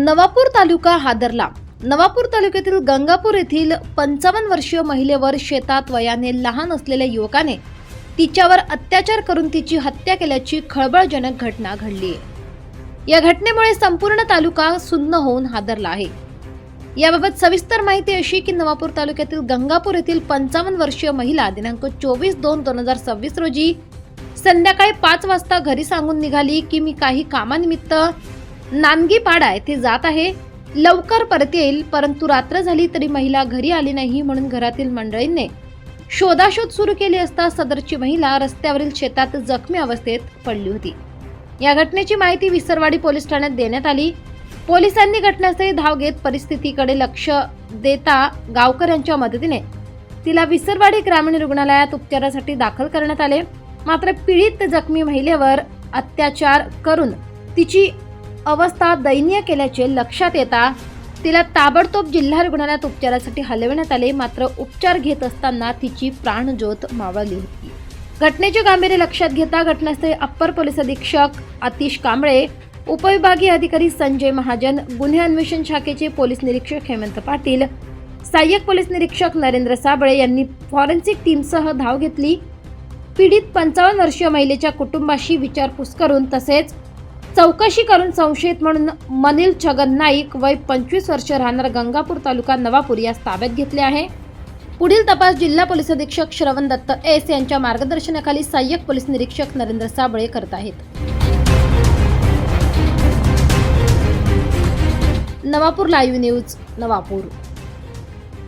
नवापूर तालुका हादरला। नवापूर तालुक्यातील गंगापूर येथील 55 वर्षीय महिलेवर शेतात वयाने लहान असलेल्या युवकाने तिच्यावर अत्याचार करून तिची हत्या केल्याची खळबळजनक घटना घडली आहे। या घटनेमुळे संपूर्ण तालुका सुन्न होऊन हादरला आहे। याबाबत सविस्तर माहिती अशी की नवापूर तालुक्यातील गंगापूर येथील 55 वर्षीय महिला दिनांक 24/2/2026 रोजी संध्याकाळी 5 वाजता घरी सांगून निघाली की मी काही कामानिमित्त नानगीपाडा येथे जात आहे, लवकर परत येईल। परंतु रात्र झाली तरी महिला घरी आली नाही, म्हणून घरातील मंडळींनी शोधाशोध सुरू केली असता सदरची महिला रस्त्यावरील शेतात जखमी अवस्थेत पडली होती। या घटनेची माहिती विसरवाडी पोलीस ठाण्यात देण्यात आली। पोलिसांनी घटनास्थळी धाव घेत परिस्थितीकडे लक्ष देता गावकऱ्यांच्या मदतीने तिला विसरवाडी ग्रामीण रुग्णालयात उपचारासाठी दाखल करण्यात आले। मात्र पीडित जखमी महिलेवर अत्याचार करून तिची अवस्था दयनीय केल्याचे लक्षात येता तिला ताबडतोब जिल्हा रुग्णालयात उपचारासाठी हलविण्यात आले। मात्र उपचार घेत असताना तिची प्राणज्योत मावळली होती। घटनेचे गांभीर्य लक्षात घेता घटनास्थळी अप्पर पोलीस अधीक्षक आतिश कांबळे, उपविभागीय अधिकारी संजय महाजन, गुन्हे अन्वेषण शाखेचे पोलीस निरीक्षक हेमंत पाटील, सहाय्यक पोलीस निरीक्षक नरेंद्र साबळे यांनी फॉरेन्सिक टीमसह धाव घेतली। पीडित 55 वर्षीय महिलेच्या कुटुंबाशी विचारपूस करून तसेच चौकशी करून संशयित म्हणून मनील छगन नाईक वय 25 वर्ष राहणार गंगापूर तालुका नवापूर यास ताब्यात घेतले आहे। पुढील तपास जिल्हा पोलीस अधीक्षक श्रवण दत्त एस यांच्या मार्गदर्शनाखाली सहाय्यक पोलीस निरीक्षक नरेंद्र साबळे करत आहेत। Navapur live news, Navapur.